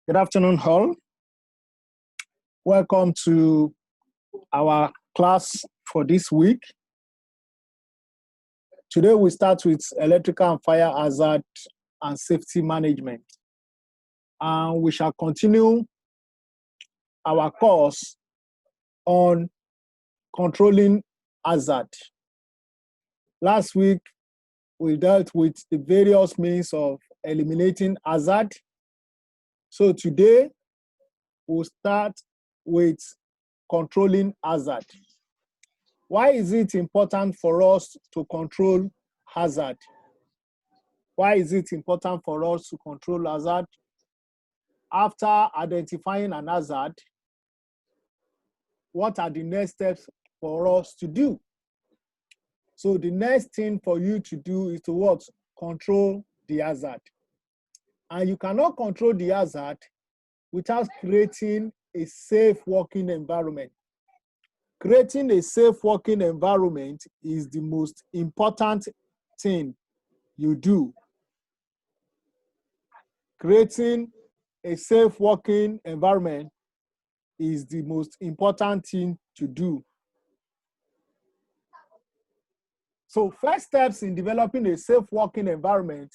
Good afternoon, all. Welcome to our class for this week. Today we start with electrical and fire hazard and safety management. And we shall continue our course on controlling hazard. Last week, we dealt with the various means of eliminating hazard. So today, we'll start with controlling hazard. Why is it important for us to control hazard? Why is it important for us to control hazard? After identifying an hazard, what are the next steps for us to do? So the next thing for you to do is to what? Control the hazard. And you cannot control the hazard without creating a safe working environment. Creating a safe working environment is the most important thing you do. Creating a safe working environment is the most important thing to do. So first steps in developing a safe working environment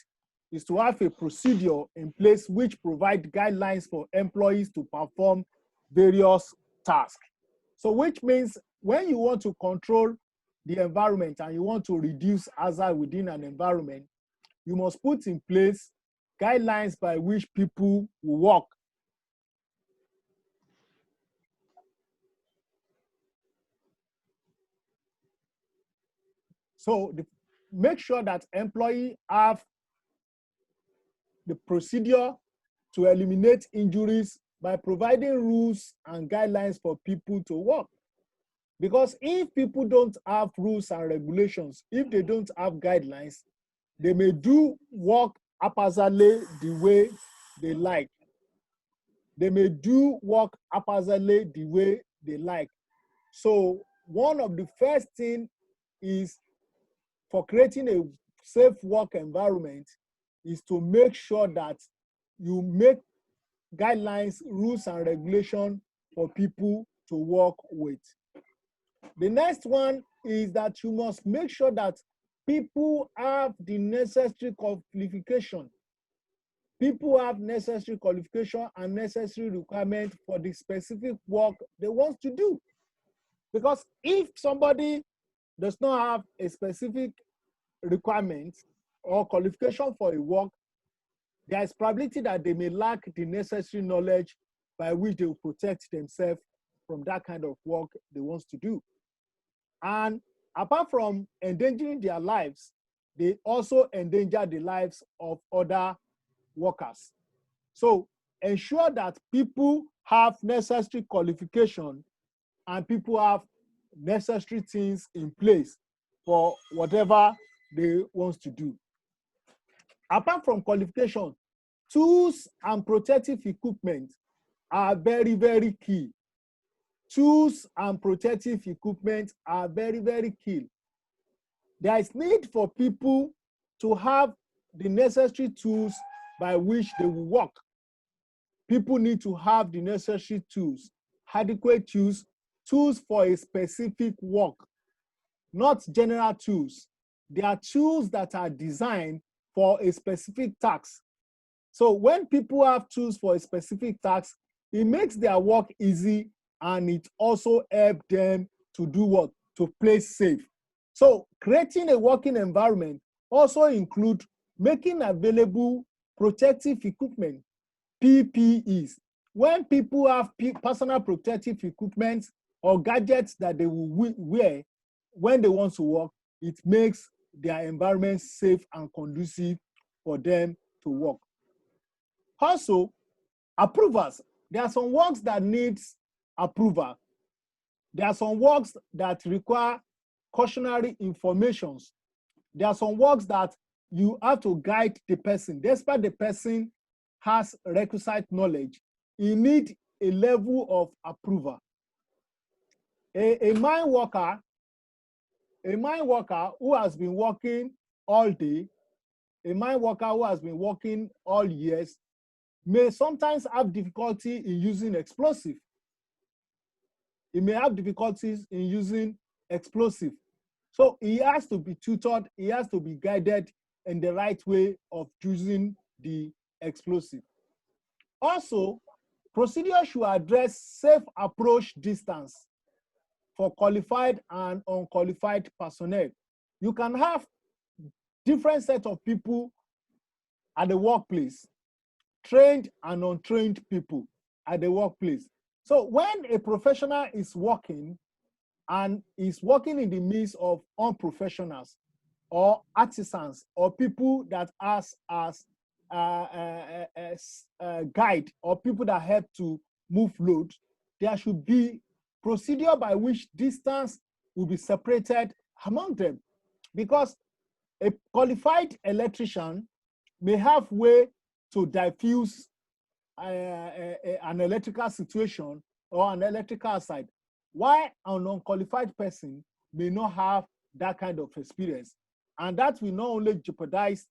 is to have a procedure in place which provide guidelines for employees to perform various tasks. So which means when you want to control the environment and you want to reduce hazard within an environment, you must put in place guidelines by which people will work. So make sure that employees have the procedure to eliminate injuries by providing rules and guidelines for people to work. Because if people don't have rules and regulations, if they don't have guidelines, they may do work haphazardly the way they like. They may do work haphazardly the way they like. So one of the first things is for creating a safe work environment is to make sure that you make guidelines, rules, and regulations for people to work with. The next one is that you must make sure that people have the necessary qualification. People have necessary qualification and necessary requirement for the specific work they want to do. Because if somebody does not have a specific requirement or qualification for a work, there is probability that they may lack the necessary knowledge by which they will protect themselves from that kind of work they want to do. And apart from endangering their lives, they also endanger the lives of other workers. So ensure that people have necessary qualification and people have necessary things in place for whatever they want to do. Apart from qualification, tools and protective equipment are very, very key. Tools and protective equipment are very, very key. There is need for people to have the necessary tools by which they will work. People need to have the necessary tools, adequate tools, tools for a specific work, not general tools. They are tools that are designed for a specific task. So when people have tools for a specific task, it makes their work easy and it also helps them to do what? To play safe. So creating a working environment also includes making available protective equipment, PPEs. When people have personal protective equipment or gadgets that they will wear when they want to work, it makes their environment safe and conducive for them to work. Also, approvals. There are some works that need approval. There are some works that require cautionary informations. There are some works that you have to guide the person. Despite the person has requisite knowledge, you need a level of approval. A mine worker who has been working all day, a mine worker who has been working all years, may sometimes have difficulty in using explosive. He may have difficulties in using explosive. So he has to be tutored, he has to be guided in the right way of using the explosive. Also, procedure should address safe approach distance for qualified and unqualified personnel. You can have different set of people at the workplace, trained and untrained people at the workplace. So when a professional is working and is working in the midst of unprofessionals or artisans or people that as guide or people that help to move load, there should be procedure by which distance will be separated among them, because a qualified electrician may have way to diffuse an electrical situation or an electrical side, while an unqualified person may not have that kind of experience. And that will not only jeopardize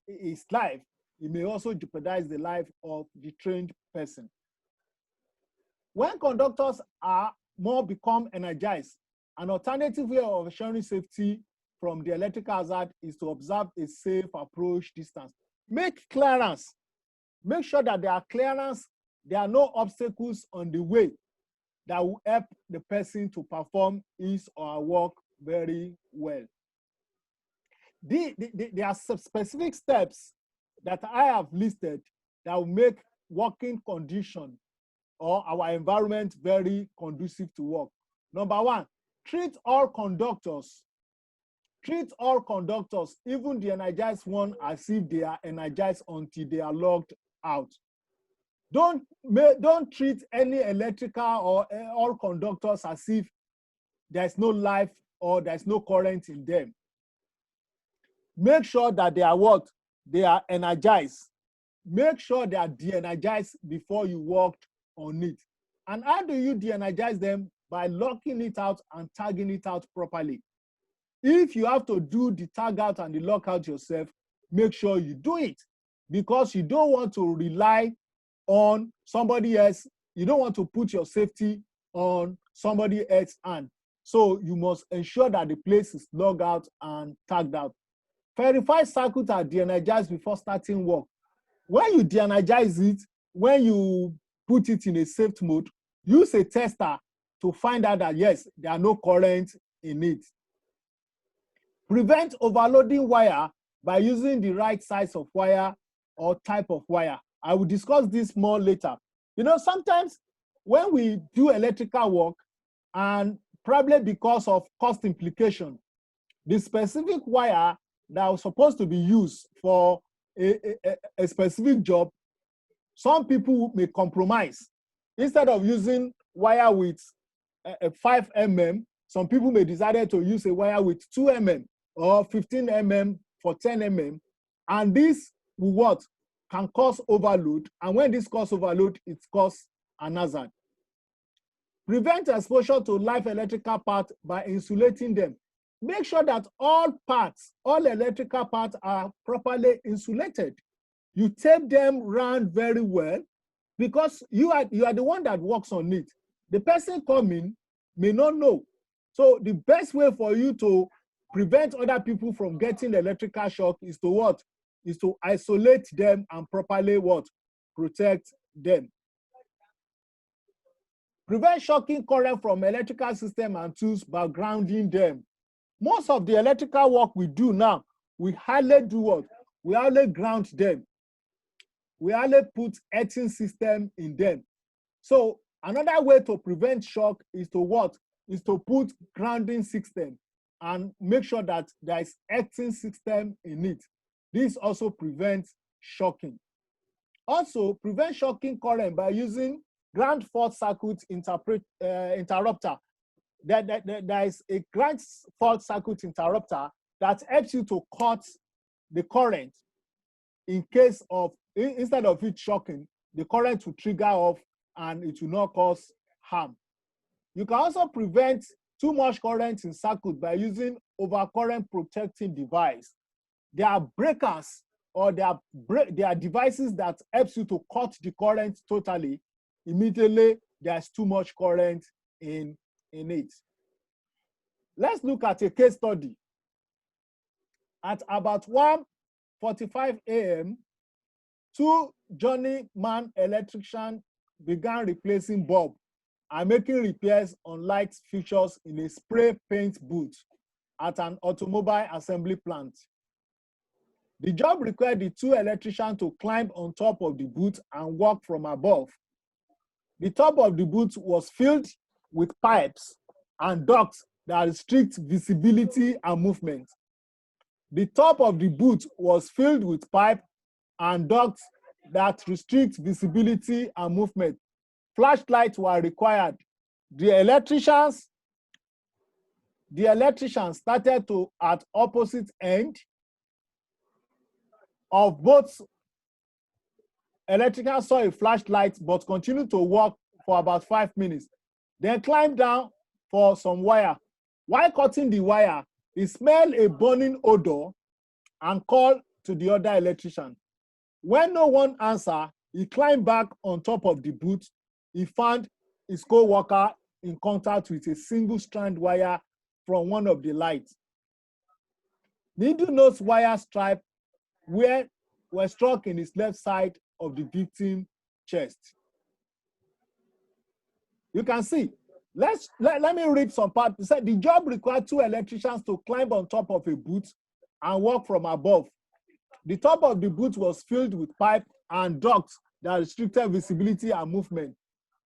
his life, it may also jeopardize the life of the trained person. When conductors are more become energized, an alternative way of ensuring safety from the electrical hazard is to observe a safe approach distance. Make clearance. Make sure that there are clearance, there are no obstacles on the way that will help the person to perform his or her work very well. There are specific steps that I have listed that will make working condition or our environment very conducive to work. Number one, treat all conductors, even the energized one, as if they are energized until they are logged out. Don't treat any electrical or all conductors as if there's no life or there's no current in them. Make sure that they are what? They are energized. Make sure they are de-energized before you work on it. And how do you de-energize them? By locking it out and tagging it out properly. If you have to do the tag out and the lock out yourself, make sure you do it, because you don't want to rely on somebody else. You don't want to put your safety on somebody else's hand. So you must ensure that the place is logged out and tagged out. Verify circuits are de-energized before starting work. When you de-energize it, when you put it in a safe mode, use a tester to find out that yes, there are no current in it. Prevent overloading wire by using the right size of wire or type of wire. I will discuss this more later. You know, sometimes when we do electrical work, and probably because of cost implication, the specific wire that was supposed to be used for a specific job, some people may compromise. Instead of using wire with 5 mm, some people may decide to use a wire with 2 mm or 15 mm for 10 mm. And this will what? Can cause overload. And when this causes overload, it causes an hazard. Prevent exposure to live electrical parts by insulating them. Make sure that all parts, all electrical parts are properly insulated. You tape them round very well, because you are the one that works on it. The person coming may not know. So the best way for you to prevent other people from getting electrical shock is to what? Is to isolate them and properly what? Protect them. Prevent shocking current from electrical system and tools by grounding them. Most of the electrical work we do now, we hardly do what? We hardly ground them. We hardly put earthing system in them. So another way to prevent shock is to what? Is to put grounding system and make sure that there is earthing system in it. This also prevents shocking. Also, prevent shocking current by using ground fault circuit interrupter. There is a ground fault circuit interrupter that helps you to cut the current in case of, instead of it shocking, the current will trigger off and it will not cause harm. You can also prevent too much current in circuit by using overcurrent protecting device. There are breakers or there are devices that helps you to cut the current totally, immediately there's too much current in it. Let's look at a case study. At about 1:45 a.m., two journeyman electricians began replacing bulb and making repairs on light fixtures in a spray paint booth at an automobile assembly plant. The job required the two electricians to climb on top of the booth and work from above. The top of the booth was filled with pipes and ducts that restrict visibility and movement. The top of the booth was filled with pipe and ducts that restrict visibility and movement. Flashlights were required. The electricians started to at opposite end of both. Electricians saw a flashlight but continued to work for about 5 minutes. Then climbed down for some wire. While cutting the wire, he smelled a burning odor and called to the other electrician. When no one answered, he climbed back on top of the booth. He found his co-worker in contact with a single strand wire from one of the lights. Needle nose wire stripe were struck in his left side of the victim's chest. You can see. Let me read some part. It said the job required two electricians to climb on top of a booth and work from above. The top of the booth was filled with pipe and ducts that restricted visibility and movement.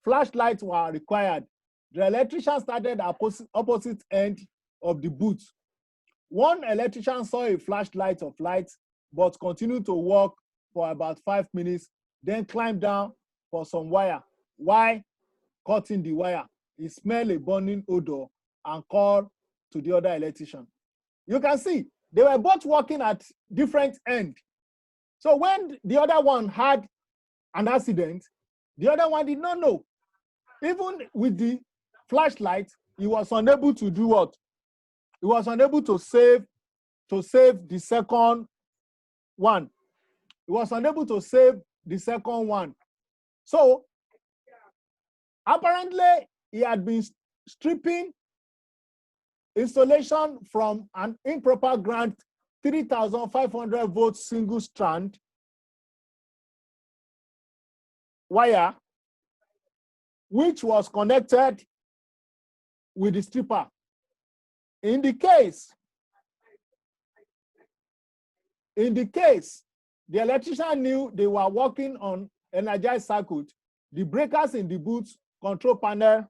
Flashlights were required. The electrician started at opposite end of the booth. One electrician saw a flashlight of light but continued to work for about 5 minutes, then climbed down for some wire. While cutting the wire, he smelled a burning odor and called to the other electrician. You can see they were both working at different ends. So when the other one had an accident, the other one did not know. Even with the flashlight, he was unable to do what? He was unable to save the second one. He was unable to save the second one. So apparently he had been stripping installation from an improper ground 3,500 volt single strand wire, which was connected with the stripper. In the case, the electrician knew they were working on energized circuit. The breakers in the booth control panel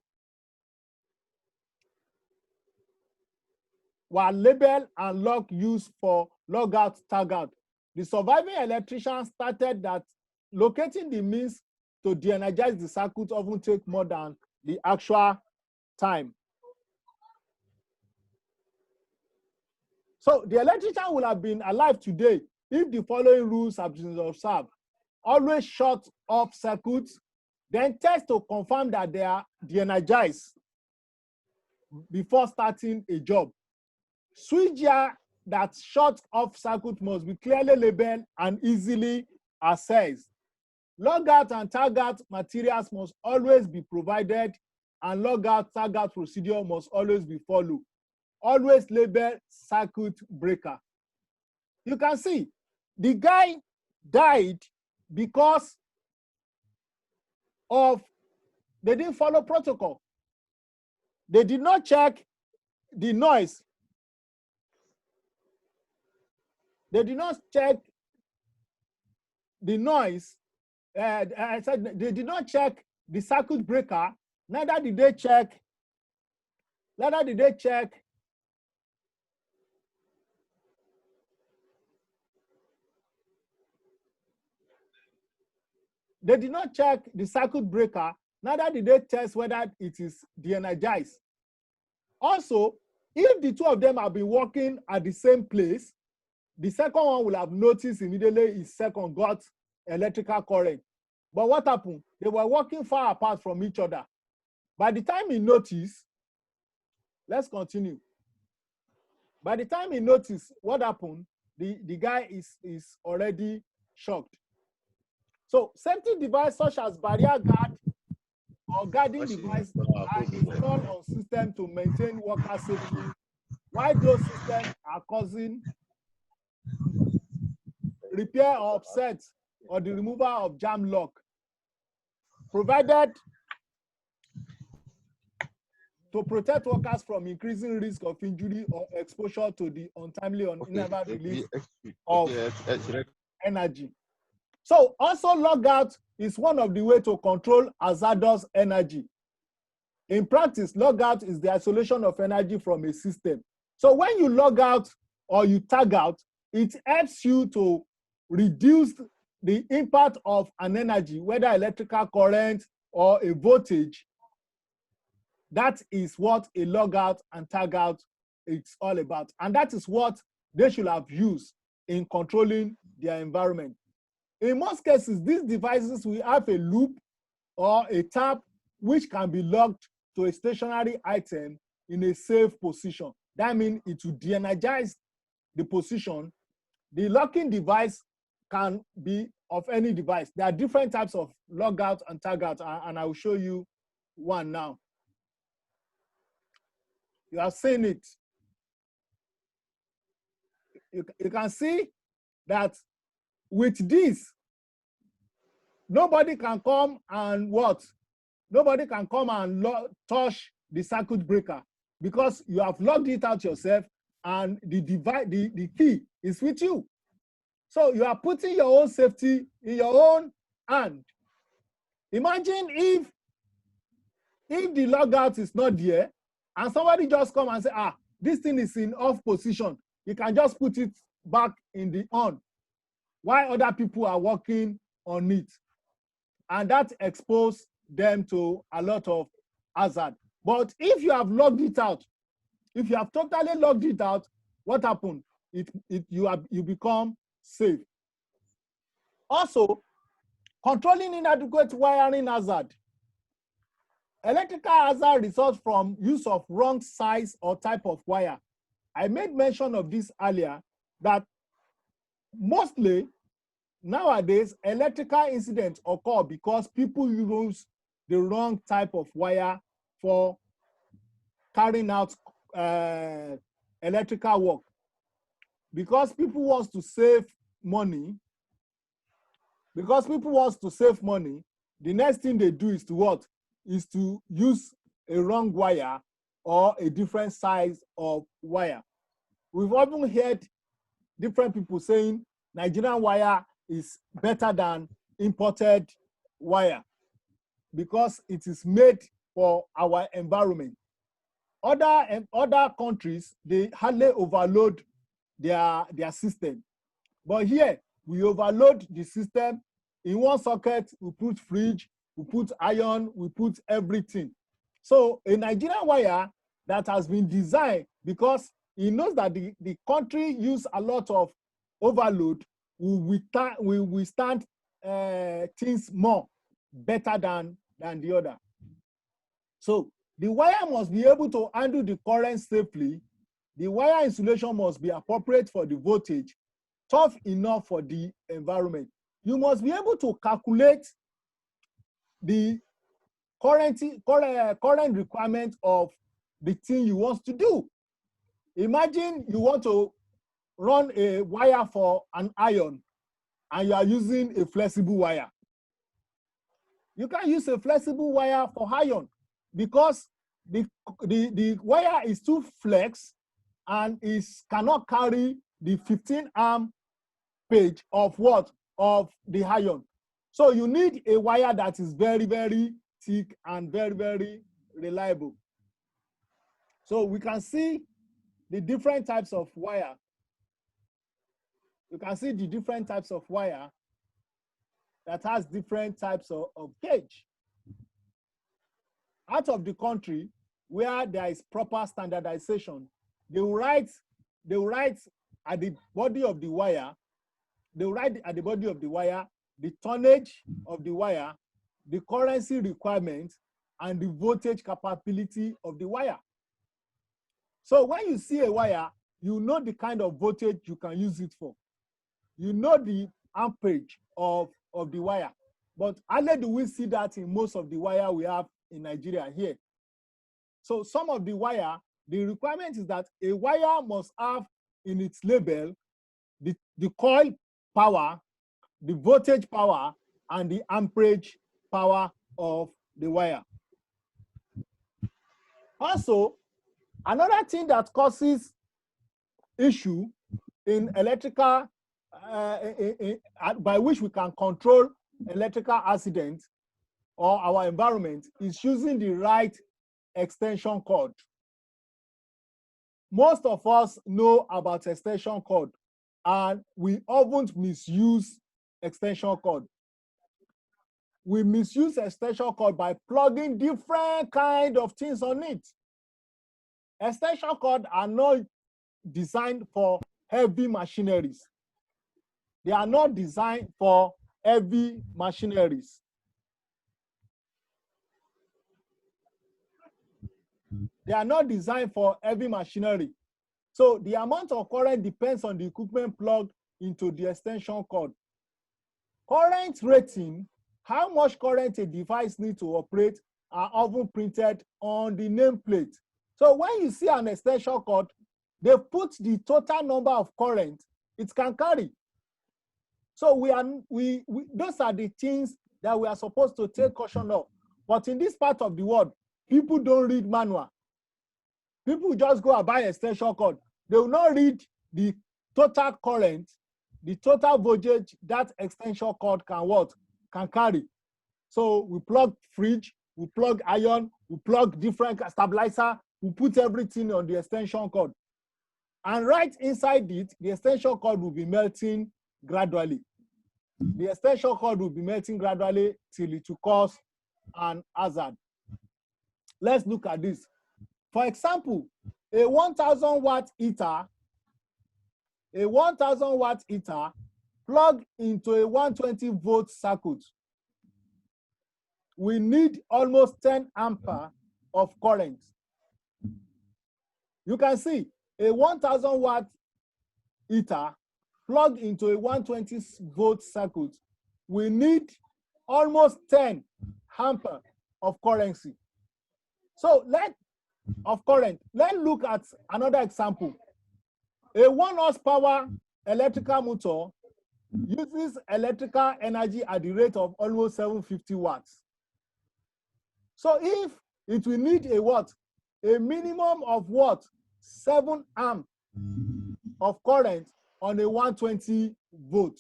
were labeled and lock used for logout, tagout. The surviving electrician started that locating the means to de-energize the circuit often take more than the actual time. So the electrician will have been alive today if the following rules have been observed. Always shut off circuits, then test to confirm that they are de-energized before starting a job. Switchgear that shut off circuit must be clearly labeled and easily accessed. Logout and tagout materials must always be provided, and logout tagout procedure must always be followed. Always label circuit breaker. You can see the guy died because of they didn't follow protocol. They did not check the noise. They did not check the noise. I said they did not check the circuit breaker. Neither did they check. They did not check the circuit breaker. Neither did they test whether it is de-energized. Also, if the two of them have been working at the same place, the second one will have noticed immediately his second got electrical current. But what happened? They were working far apart from each other. By the time he noticed, let's continue. By the time he noticed, what happened? the guy is already shocked. So safety device such as barrier guard or guarding device are installed on system to maintain worker safety, while those systems are causing repair or upset or the removal of jam lock, provided to protect workers from increasing risk of injury or exposure to the untimely or unever release of energy. So also logout is one of the ways to control hazardous energy. In practice, logout is the isolation of energy from a system. So when you log out or you tag out, it helps you to reduce the impact of an energy, whether electrical current or a voltage. That is what a logout and tag out is all about. And that is what they should have used in controlling their environment. In most cases, these devices will have a loop or a tab which can be locked to a stationary item in a safe position. That means it will de-energize the position. The locking device can be of any device. There are different types of logout and tagout, and I will show you one now. You have seen it. You can see that with this, nobody can come and what? Nobody can come and touch the circuit breaker because you have logged it out yourself and the device, the key is with you. So you are putting your own safety in your own hand. Imagine if the logout is not there and somebody just come and say, this thing is in off position. You can just put it back in the on while other people are working on it. And that exposes them to a lot of hazard. But if you have logged it out, if you have totally logged it out, what happened? You become safe. Also, controlling inadequate wiring hazard. Electrical hazard results from use of wrong size or type of wire. I made mention of this earlier, that mostly nowadays electrical incidents occur because people use the wrong type of wire for carrying out electrical work. Because people want to save money, the next thing they do is to what? Is to use a wrong wire or a different size of wire. We've often heard different people saying Nigerian wire is better than imported wire because it is made for our environment. Other countries, they hardly overload their system. But here, we overload the system. In one socket, we put fridge, we put iron, we put everything. So a Nigerian wire that has been designed because it knows that the country use a lot of overload will withstand things more better than the other. So the wire must be able to handle the current safely. The wire insulation must be appropriate for the voltage, tough enough for the environment. You must be able to calculate the current requirement of the thing you want to do. Imagine you want to run a wire for an iron and you are using a flexible wire. You can use a flexible wire for iron because the wire is too flex and cannot carry the 15-arm page of what? Of the iron. So you need a wire that is very, very thick and very, very reliable. So we can see the different types of wire. You can see the different types of wire that has different types of gauge. Out of the country where there is proper standardization, they will write at the body of the wire, the tonnage of the wire, the currency requirement, and the voltage capability of the wire. So when you see a wire, you know the kind of voltage you can use it for. You know the amperage of the wire. But hardly do we see that in most of the wire we have in Nigeria here. So some of the wire, the requirement is that a wire must have in its label the coil power, the voltage power, and the amperage power of the wire. Also, another thing that causes issue in electrical, by which we can control electrical accidents or our environment, is using the right extension cord. Most of us know about extension cord, and we often misuse extension cord. We misuse extension cord by plugging different kind of things on it. Extension cord are not designed for heavy machineries. They are not designed for heavy machineries. They are not designed for heavy machinery. So the amount of current depends on the equipment plugged into the extension cord. Current rating, how much current a device needs to operate, are often printed on the nameplate. So when you see an extension cord, they put the total number of current it can carry. So those are the things that we are supposed to take caution of. But in this part of the world, people don't read manual. People just go and buy extension cord. They will not read the total current, the total voltage that extension cord can carry. So we plug fridge, we plug iron, we plug different stabilizer, we put everything on the extension cord. And right inside it, the extension cord will be melting gradually. The extension cord will be melting gradually till it will cause an hazard. Let's look at this. For example, a 1,000 watt heater, plug into a 120 volt circuit, we need almost 10 ampere of current. You can see a 1,000 watt heater plug into a 120 volt circuit, we need almost 10 ampere of currency. So let's look at another example. A 1 horsepower electrical motor uses electrical energy at the rate of almost 750 watts. So if it will need a minimum of 7 amp of current on a 120 volt.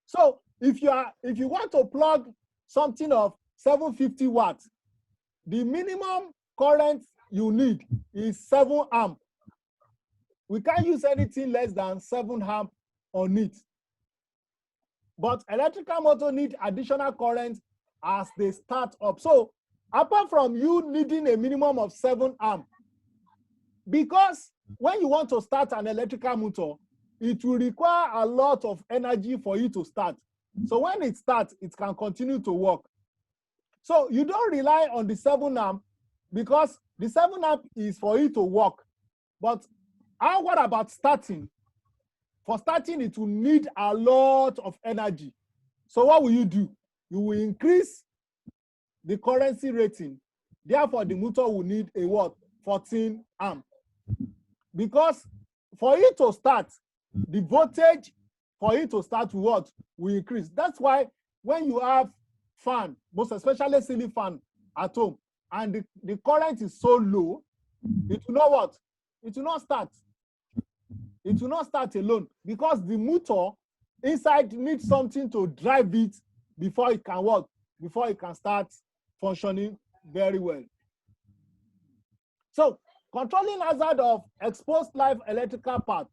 So if you want to plug something of 750 watts, the minimum current you need is 7 amp. We can't use anything less than 7 amp on it. But electrical motor need additional current as they start up. So apart from you needing a minimum of 7 amp, because when you want to start an electrical motor, it will require a lot of energy for you to start. So when it starts, it can continue to work. So you don't rely on the 7 amp because the 7 amp is for it to work. But what about starting? For starting, it will need a lot of energy. So what will you do? You will increase the currency rating. Therefore, the motor will need a 14 amp. Because for it to start, the voltage for it to start will increase. That's why when you have fan, most especially ceiling fan at home, and the current is so low, it will not It will not start. It will not start alone because the motor inside needs something to drive it before it can before it can start functioning very well. So controlling hazard of exposed live electrical part.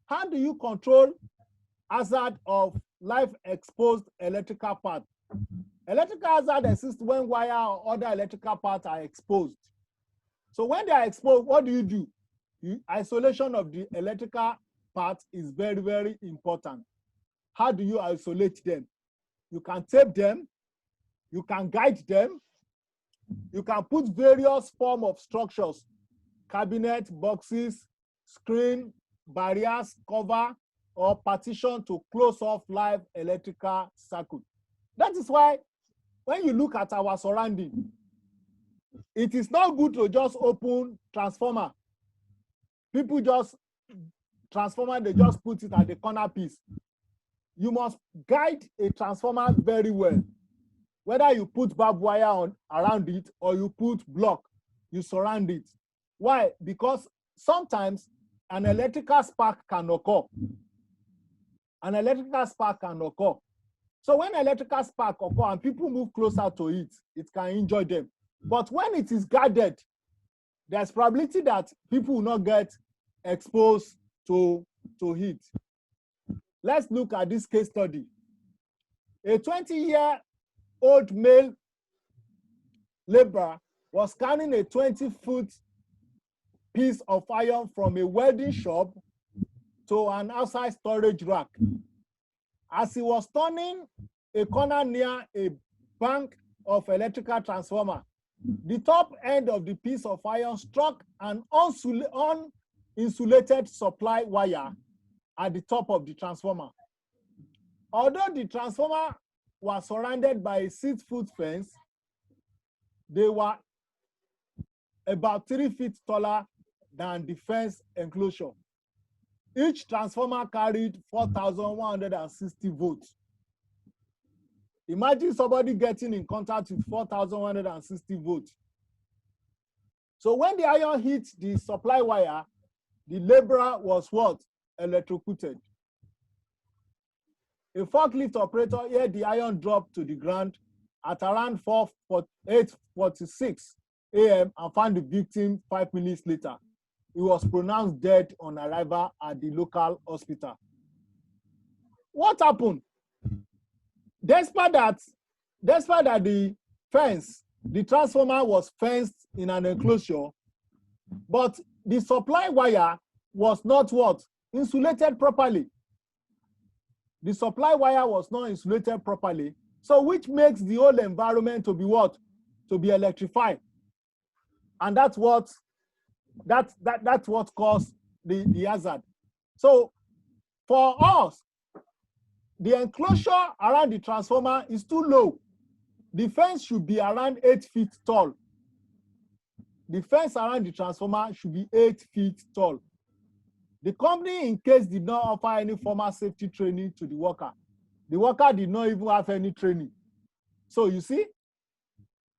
How do you control hazard of live exposed electrical part? Electrical hazard exists when wire or other electrical parts are exposed. So when they are exposed, what do? Isolation of the electrical part is very, very important. How do you isolate them? You can tape them, you can guide them, you can put various forms of structures, cabinet, boxes, screen, barriers, cover, or partition to close off live electrical circuit. That is why when you look at our surrounding, it is not good to just open transformer. People just, transformer, they just put it at the corner piece. You must guide a transformer very well. Whether you put barbed wire on around it or you put block, you surround it. Why? Because sometimes an electrical spark can occur. An electrical spark can occur. So when electrical spark occur and people move closer to it, it can injure them. But when it is guarded, there's probability that people will not get exposed to heat. Let's look at this case study. A 20-year-old male laborer was carrying a 20-foot piece of iron from a welding shop to an outside storage rack. As he was turning a corner near a bank of electrical transformer, the top end of the piece of iron struck an uninsulated supply wire at the top of the transformer. Although the transformer was surrounded by a 6-foot fence, they were about 3 feet taller than the fence enclosure. Each transformer carried 4,160 volts. Imagine somebody getting in contact with 4,160 volts. So when the iron hit the supply wire, the laborer was what? Electrocuted. A forklift operator heard the iron drop to the ground at around 8:46 a.m. and found the victim 5 minutes later. He was pronounced dead on arrival at the local hospital. What happened? Despite that the fence, the transformer was fenced in an enclosure, but the supply wire was not what? Insulated properly. The supply wire was not insulated properly, so which makes the whole environment to be what? To be electrified. And that's what caused the hazard. So for us, the enclosure around the transformer is too low. The fence should be around 8 feet tall. The fence around the transformer should be 8 feet tall. The company, in case, did not offer any formal safety training to the worker. The worker did not even have any training. So you see,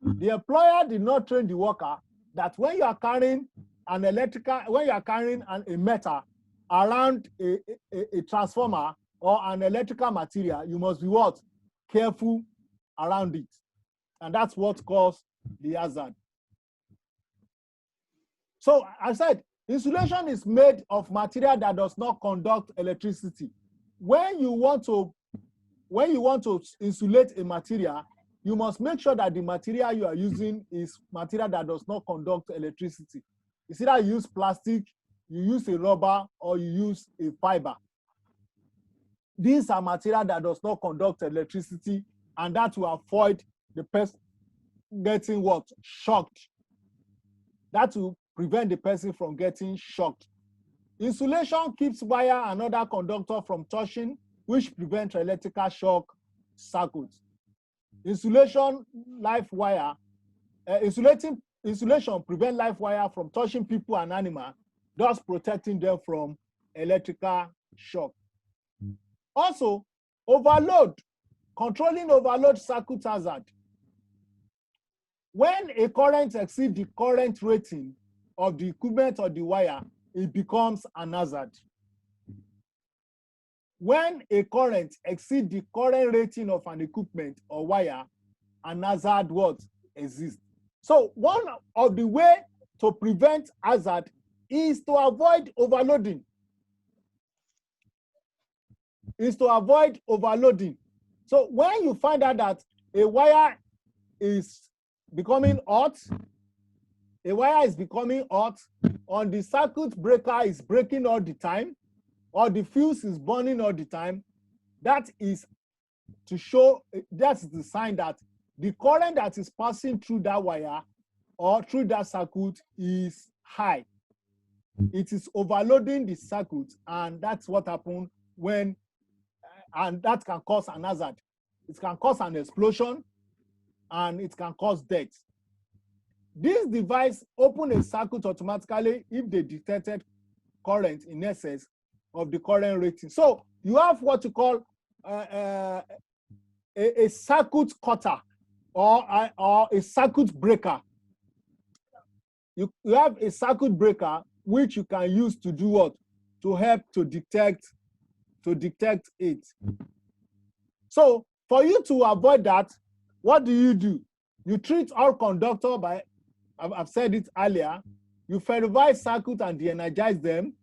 the employer did not train the worker that when you are carrying a metal around a transformer or an electrical material, you must be what? Careful around it. And that's what caused the hazard. So I said, insulation is made of material that does not conduct electricity. When you want to insulate a material, you must make sure that the material you are using is material that does not conduct electricity. It's either you use plastic, you use a rubber, or you use a fiber. These are material that does not conduct electricity, and that will avoid the person getting what? Shocked. That will prevent the person from getting shocked. Insulation keeps wire and other conductor from touching, which prevents electrical shock circuits. Insulation prevents live wire from touching people and animals, thus protecting them from electrical shock. Also, overload, controlling overload circuit hazard. When a current exceeds the current rating of the equipment or the wire, it becomes an hazard. When a current exceeds the current rating of an equipment or wire, an hazard what? Exists. So one of the ways to prevent hazard is to avoid overloading. So when you find out that a wire is becoming hot, on the circuit breaker is breaking all the time, or the fuse is burning all the time, that is to show, that's the sign that the current that is passing through that wire or through that circuit is high. it is overloading the circuit, and that's what happens when, and that can cause an hazard. It can cause an explosion, and it can cause death. This device open a circuit automatically if they detected current in excess of the current rating. So you have what you call a circuit cutter or a circuit breaker. You have a circuit breaker which you can use to do what? To help to detect it. So for you to avoid that, what do? You treat all conductor by, I've said it earlier, you ferrovize circuit and de-energize them.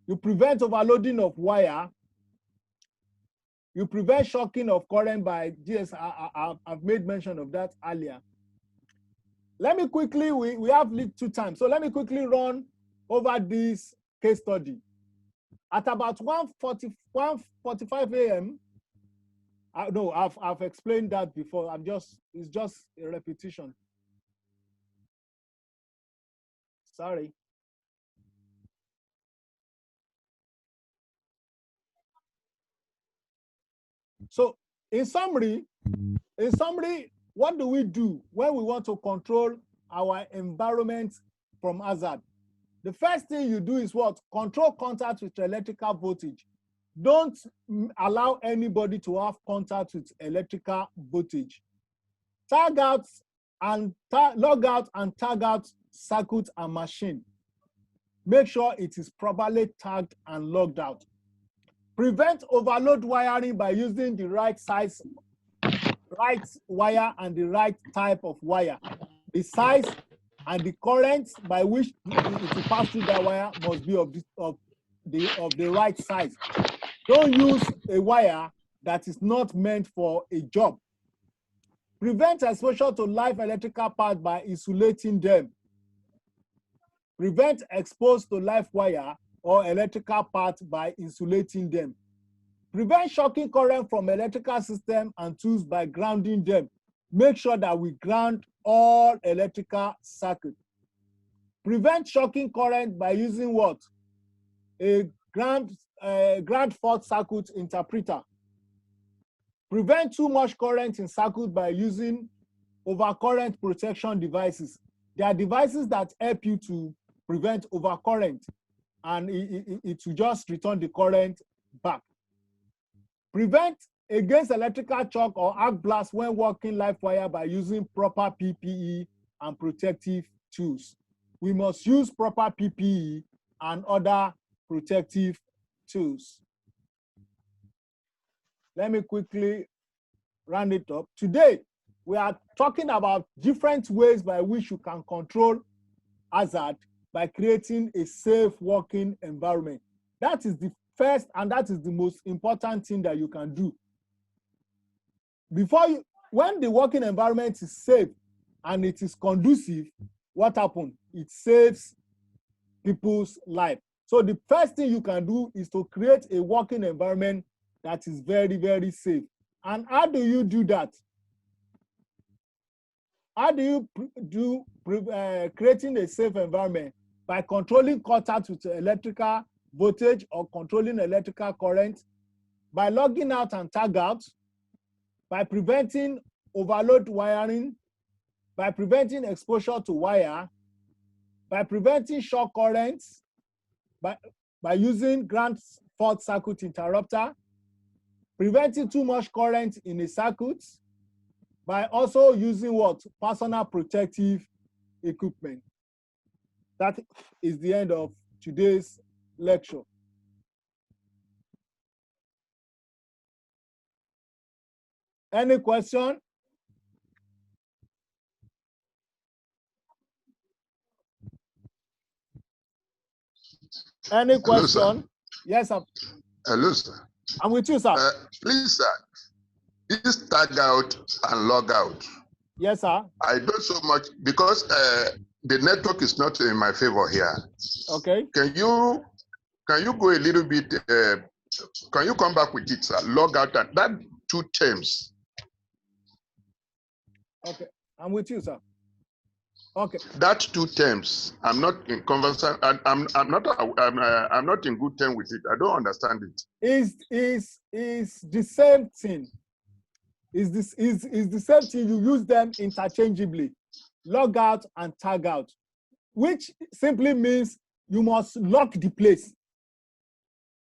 You prevent overloading of wire. You prevent shocking of current by GS. I've made mention of that earlier. Let me quickly, we have little time, so let me quickly run over this case study. At about 1:45 a.m., no, I've explained that before. It's just a repetition. Sorry. So in summary, what do we do when we want to control our environment from hazard? The first thing you do is what? Control contact with electrical voltage. Don't allow anybody to have contact with electrical voltage. Tag out and log out and tag out circuit and machine. Make sure it is properly tagged and logged out. Prevent overload wiring by using the right size, right wire and the right type of wire. The size and the current by which it will pass through that wire must be of the right size. Don't use a wire that is not meant for a job. Prevent exposure to live electrical parts by insulating them. Prevent exposure to live wire or electrical parts by insulating them. Prevent shocking current from electrical system and tools by grounding them. Make sure that we ground all electrical circuits. Prevent shocking current by using what? A ground fault circuit interpreter. Prevent too much current in circuit by using overcurrent protection devices. There are devices that help you to prevent overcurrent, and it will just return the current back. Prevent against electrical shock or arc blast when working live wire by using proper PPE and protective tools. We must use proper PPE and other protective tools. Let me quickly round it up. Today, we are talking about different ways by which you can control hazard by creating a safe working environment. That is the first and that is the most important thing that you can do. When the working environment is safe and it is conducive, what happens? It saves people's life. So the first thing you can do is to create a working environment that is very, very safe. And how do you do that? How do you creating a safe environment? By controlling contact with electrical voltage or controlling electrical current, by logging out and tag out, by preventing overload wiring, by preventing exposure to wire, by preventing shock currents, by using ground fault circuit interrupter, preventing too much current in a circuit, by also using what? Personal protective equipment. That is the end of today's lecture. Any question? Any question? Hello, sir. Yes, sir. Hello, sir. I'm with you, sir. Please, sir. This tag out and log out. Yes, sir. I don't so much because the network is not in my favor here. Okay. Can you go a little bit? Can you come back with it, sir? Log out and that two terms. Okay, I'm with you, sir. Okay. That two terms, I'm not in conversation. I'm not in good term with it. I don't understand it. Is the same thing. Is the same thing. You use them interchangeably. Log out and tag out, which simply means you must lock the place.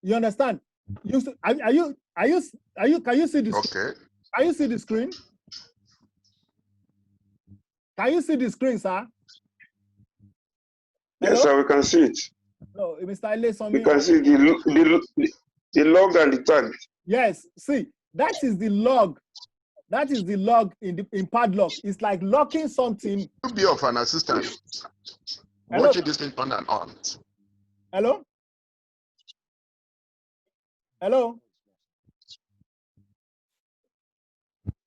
You understand? Can you see this? Okay. Can you see the screen? Can you see the screen, sir? Hello? Yes, sir, we can see it. No, Mr. Ile, We can see the log and the tag. Yes, see, that is the log. That is the log in Padlock. It's like locking something. To be of an assistant, Hello? watching this thing on and on. Hello? Hello?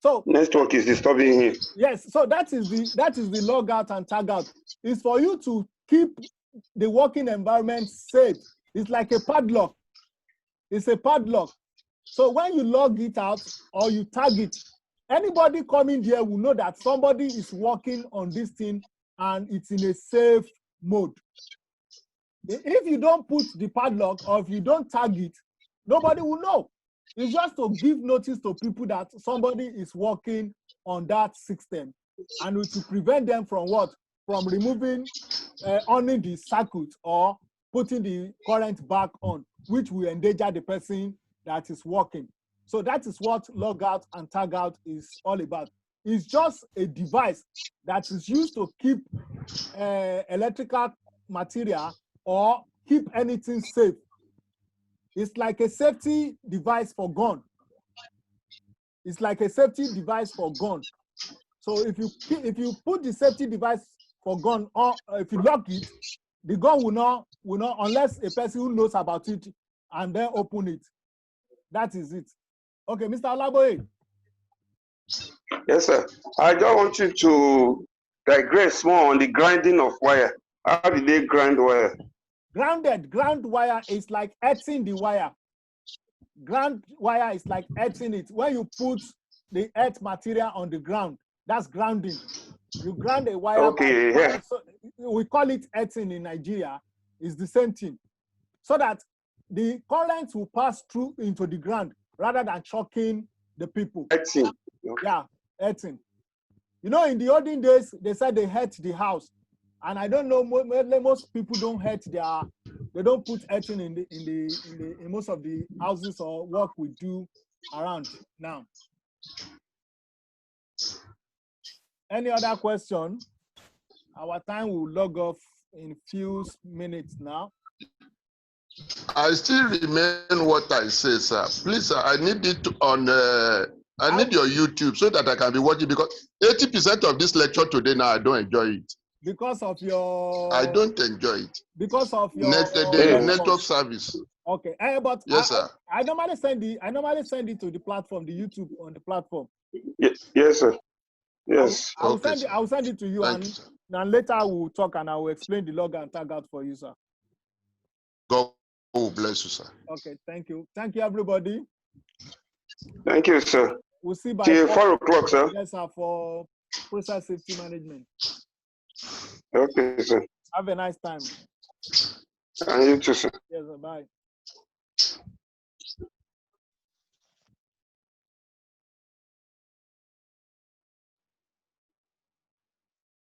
So Network is disturbing him. yes, so that is the log out and tag out. It's for you to keep the working environment safe. It's like a padlock. It's a padlock. So when you log it out or you tag it, anybody coming there will know that somebody is working on this thing and it's in a safe mode. If you don't put the padlock or if you don't tag it, nobody will know. It's just to give notice to people that somebody is working on that system and to prevent them from what? From removing, owning the circuit or putting the current back on, which will endanger the person that is working. So that is what log out and tag out is all about. It's just a device that is used to keep electrical material or keep anything safe. It's like a safety device for gun. It's like a safety device for gun. So if you put the safety device for gun or if you lock it, the gun will not unless a person who knows about it and then open it. That is it. Okay, Mr. Olaboye. Yes, sir. I just want you to digress more on the grinding of wire. How did they grind wire? Ground wire is like earthing the wire. Ground wire is like earthing it. When you put the earth material on the ground, that's grounding. You ground a wire. Okay, yeah. So we call it earthing in Nigeria. It's the same thing. So that the current will pass through into the ground rather than shocking the people. Earthing. Yeah, earthing. You know, in the olden days, they said they hurt the house. And I don't know, most people don't hurt they don't put earthing in most of the houses or work we do around now. Any other question? Our time will log off in few minutes now. I still remain what I say, sir. Please, sir, I need it on. I need your YouTube so that I can be watching because 80% of this lecture today now I don't enjoy it. Because of your. I don't enjoy it. Because of your network service. Okay, but yes, sir. I normally send it to the platform, the YouTube on the platform. Yes, sir. Yes. I will send it to you, and later we'll talk and I will explain the log and tag out for you, sir. God bless you, sir. Okay, thank you. Thank you, everybody. Thank you, sir. We'll see by till 4 o'clock, sir. Yes, sir, for process safety management. Okay, sir. Have a nice time. And you too, sir. Yes, sir. Bye.